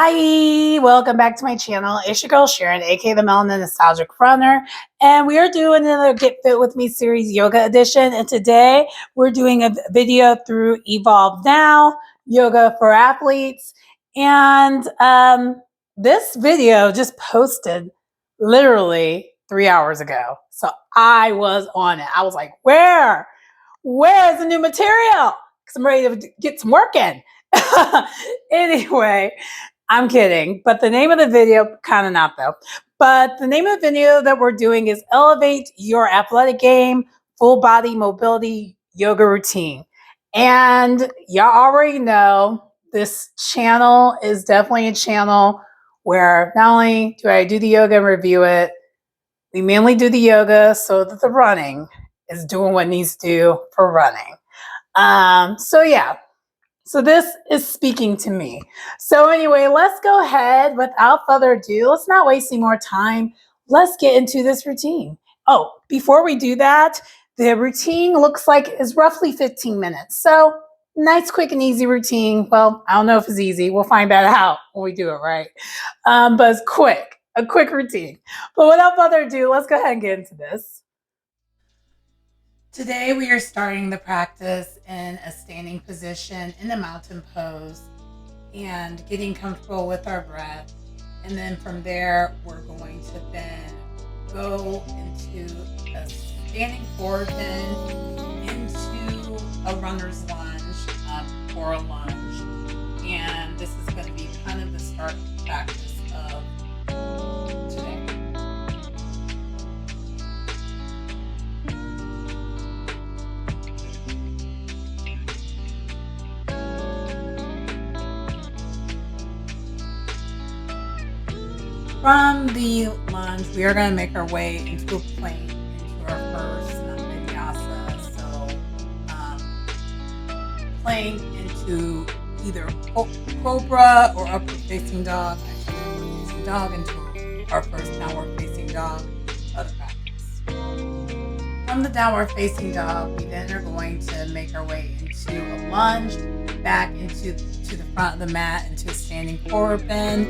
Hi, welcome back to my channel. It's your girl Sharon, aka the Melanin Nostalgic Runner, and we are doing another Get Fit With Me series yoga edition. And today we're doing a video through Evolve Now Yoga for Athletes. And this video just posted literally 3 hours ago, so I was on it. I was like, where's the new material? Because I'm ready to get some work in. Anyway, I'm kidding, but the name of the video, kind of not though, but the name of the video that we're doing is Elevate Your Athletic Game Full Body Mobility Yoga Routine. And y'all already know this channel is definitely a channel where not only do I do the yoga and review it, we mainly do the yoga so that the running is doing what it needs to do for running. So this is speaking to me. So anyway, let's go ahead without further ado. Let's not waste any more time. Let's get into this routine. Oh, before we do that, the routine looks like is roughly 15 minutes. So nice, quick and easy routine. Well, I don't know if it's easy. We'll find that out when we do it, right? But it's quick, a quick routine. But without further ado, let's go ahead and get into this. Today we are starting the practice in a standing position in a mountain pose and getting comfortable with our breath. And then from there, we're going to then go into a standing forward bend into a runner's lunge or a lunge. And this is going to be kind of the start practice of today. From the lunge, we are going to make our way into a plank, into our first vinyasa. So, plank into either cobra or upward facing dog. Actually, upward facing dog into our first downward facing dog of the practice. From the downward facing dog, we then are going to make our way into a lunge, back into the front of the mat, into a standing forward bend,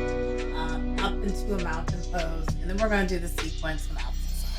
up into a mountain pose, and then we're going to do the sequence from opposite side.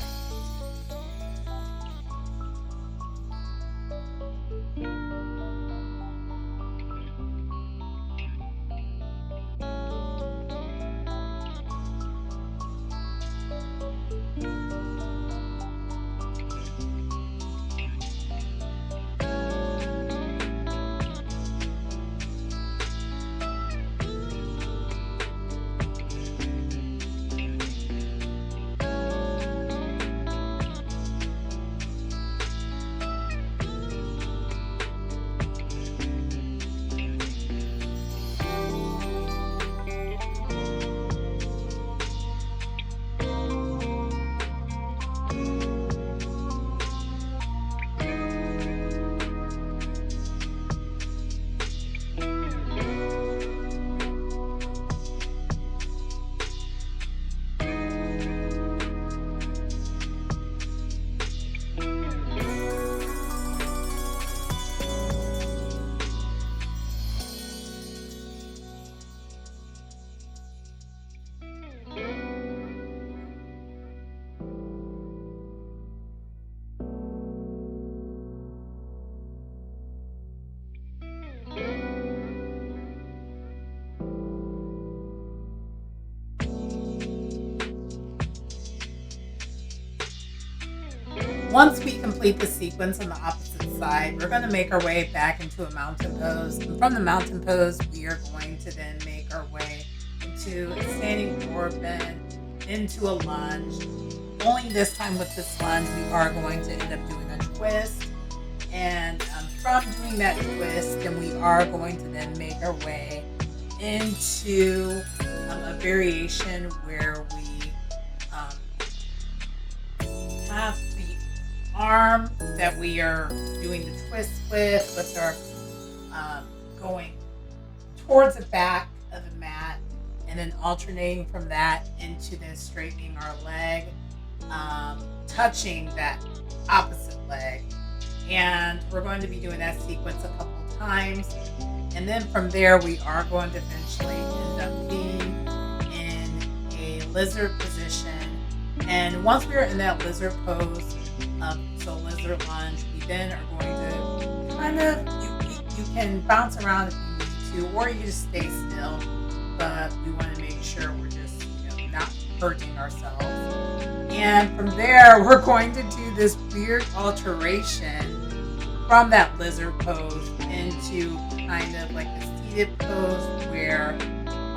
Once we complete the sequence on the opposite side, we're going to make our way back into a mountain pose. And from the mountain pose, we are going to then make our way into a standing forward bend, into a lunge. Only this time with this lunge, we are going to end up doing a twist. And from doing that twist, then we are going to then make our way into a variation where we have the arm that we are doing the twist with our going towards the back of the mat, and then alternating from that into then straightening our leg, touching that opposite leg. And we're going to be doing that sequence a couple times. And then from there, we are going to eventually end up being lizard position. And once we're in that lizard pose, so lizard lunge, we then are going to kind of, you can bounce around if you need to, or you can just stay still. But we want to make sure we're just, not hurting ourselves. And from there, we're going to do this weird alteration from that lizard pose into kind of like a seated pose where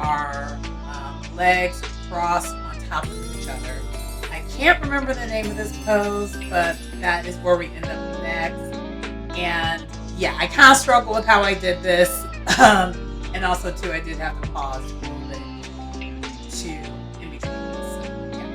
our legs cross on top of each other. I can't remember the name of this pose, but that is where we end up next. And yeah, I kind of struggle with how I did this. And also too, I did have to pause a little bit to in between this. So, yeah.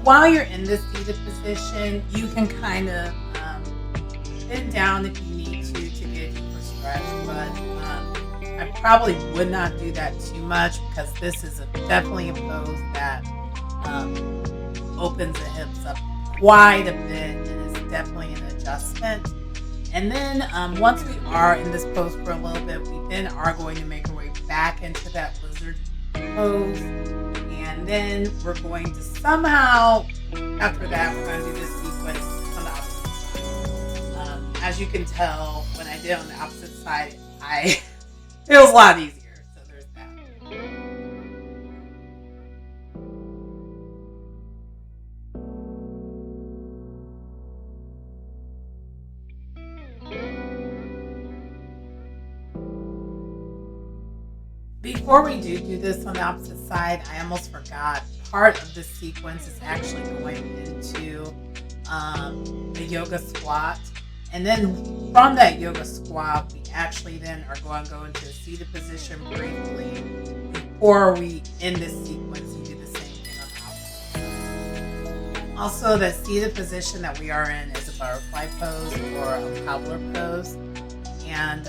While you're in this seated position, you can kind of bend down if you need to get a deeper stretch. But I probably would not do that too much because this is definitely a pose that opens the hips up quite a bit and is definitely an adjustment. And then once we are in this pose for a little bit, we then are going to make our way back into that lizard pose. And then we're going to somehow, after that, we're going to do this sequence on the opposite side. As you can tell, when I did it on the opposite side, it was a lot easier. So there's that. Before we do this on the opposite side, I almost forgot. Part of this sequence is actually going into the yoga squat. And then from that yoga squat, we actually then are going to go into a seated position briefly. Before we end this sequence, you do the same thing on the opposite side. Also, the seated position that we are in is a butterfly pose or a cobbler pose. And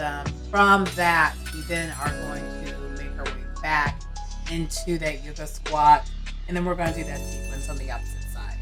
from that, we then are going to make our way back into that yoga squat. And then we're going to do that sequence on the opposite side.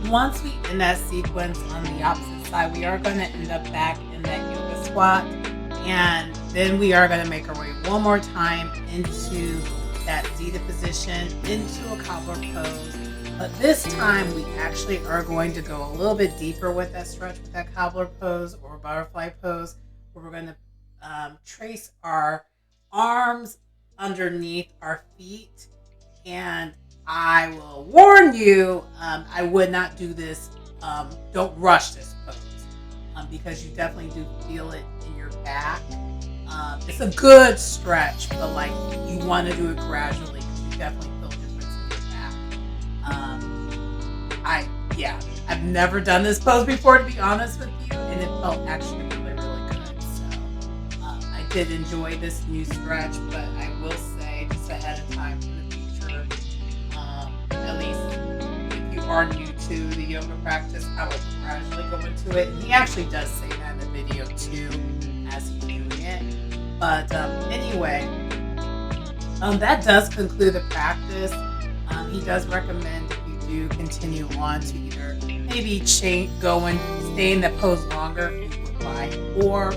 Once we end that sequence on the opposite side, we are going to end up back in that yoga squat. And then we are going to make our way one more time into that seated position, into a cobbler pose. But this time we actually are going to go a little bit deeper with that stretch, with that cobbler pose or butterfly pose, where we're going to trace our arms underneath our feet. And I will warn you, I would not do this. Don't rush this pose because you definitely do feel it in your back. It's a good stretch, but like you want to do it gradually because you definitely feel a difference in your back. I've never done this pose before, to be honest with you, and it felt actually really, really good. So I did enjoy this new stretch, but I will say just ahead of time for the future, at least if you are new to the yoga practice, I will gradually go into it. And he actually does say that in the video too, as he's doing it. But anyway, that does conclude the practice. He does recommend if you do continue on to either maybe go and stay in the pose longer if you would like, or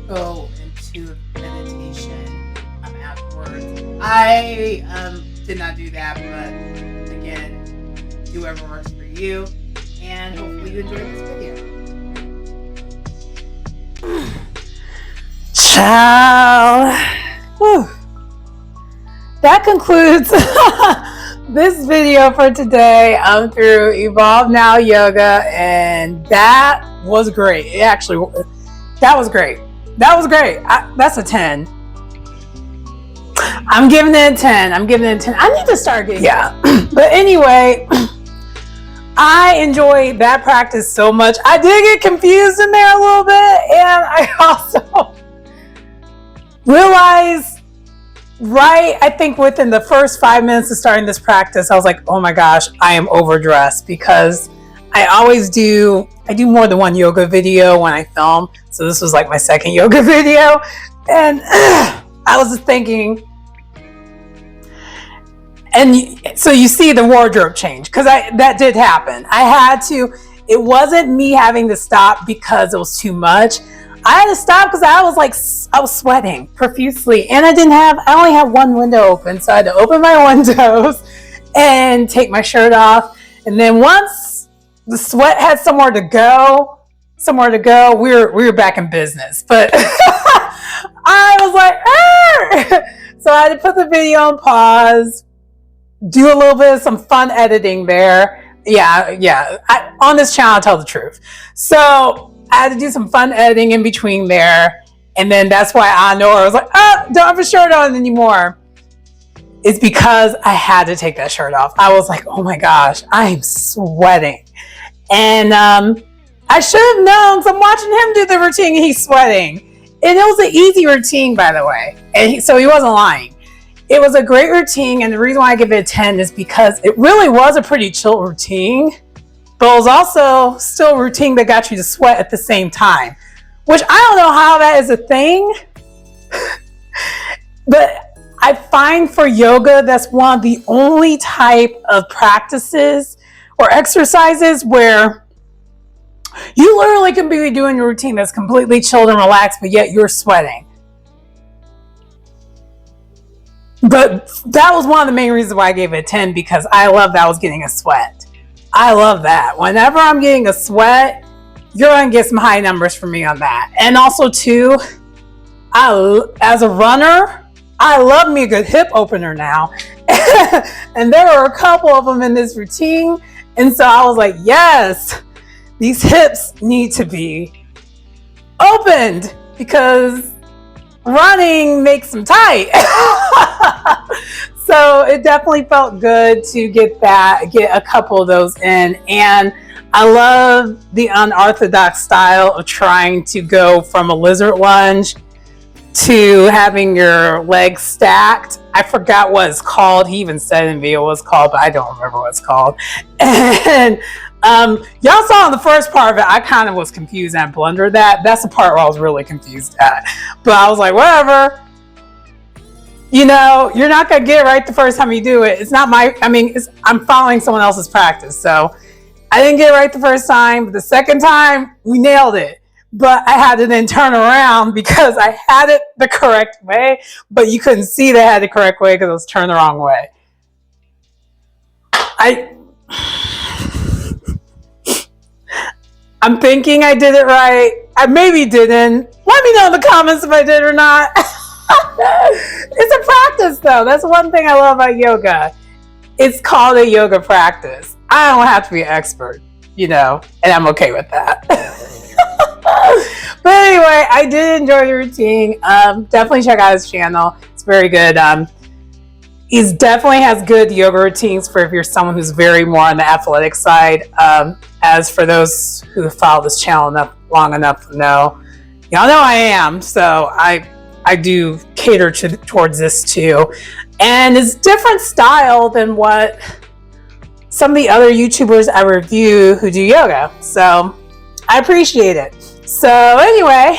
go into meditation afterwards. I did not do that, but again, do whatever works for you, and hopefully you enjoyed this video. Ciao. Whew. That concludes this video for today. I'm through Evolve Now Yoga, and that was great. That was great. That's a 10. I'm giving it a 10. I need to start getting, But anyway, I enjoyed that practice so much. I did get confused in there a little bit, and I also realized I think within the first 5 minutes of starting this practice, I was like, oh my gosh, I am overdressed, because I do more than one yoga video when I film. So this was like my second yoga video. And I was just thinking, and so you see the wardrobe change, because that did happen. It wasn't me having to stop because it was too much. I had to stop because I was sweating profusely, and I only had one window open, so I had to open my windows and take my shirt off. And then once the sweat had somewhere to go, we were back in business. But I was like, Arr! So I had to put the video on pause, do a little bit of some fun editing there. On this channel, I tell the truth. So I had to do some fun editing in between there. And then that's why I was like, don't have a shirt on anymore. It's because I had to take that shirt off. I was like, oh my gosh, I am sweating. And I should have known, so I'm watching him do the routine and he's sweating. And it was an easy routine, by the way. And so he wasn't lying. It was a great routine. And the reason why I give it a 10 is because it really was a pretty chill routine. But it was also still a routine that got you to sweat at the same time, which I don't know how that is a thing. But I find for yoga, that's one of the only type of practices or exercises where you literally can be doing your routine that's completely chilled and relaxed, but yet you're sweating. But that was one of the main reasons why I gave it a 10, because I love that I was getting a sweat. I love that. Whenever I'm getting a sweat, you're going to get some high numbers from me on that. And also, too, as a runner, I love me a good hip opener now. And there were a couple of them in this routine. And so I was like, yes, these hips need to be opened because running makes them tight. So it definitely felt good to get a couple of those in. And I love the unorthodox style of trying to go from a lizard lunge to having your legs stacked. I forgot what it's called. He even said in the video what it's called, but I don't remember what it's called. And y'all saw in the first part of it, I kind of was confused and blundered that. That's the part where I was really confused at. But I was like, whatever. You know, you're not going to get it right the first time you do it. It's not I'm following someone else's practice. So I didn't get it right the first time, but the second time we nailed it. But I had to then turn around because I had it the correct way, but you couldn't see that I had the correct way because it was turned the wrong way. I'm thinking I did it right. I maybe didn't. Let me know in the comments if I did or not. It's a practice, though. That's one thing I love about yoga. It's called a yoga practice. I don't have to be an expert, and I'm okay with that. But anyway, I did enjoy the routine. Definitely check out his channel. It's very good. He definitely has good yoga routines for if you're someone who's very more on the athletic side. As for those who follow this channel long enough to know, y'all know I am. So I do cater towards this too. And it's different style than what some of the other YouTubers I review who do yoga. So I appreciate it. So anyway,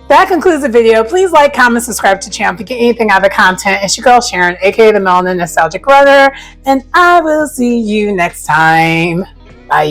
that concludes the video. Please like, comment, subscribe to the channel if you get anything out of the content. It's your girl Sharon, aka the Melanin Nostalgic Runner, and I will see you next time. Bye.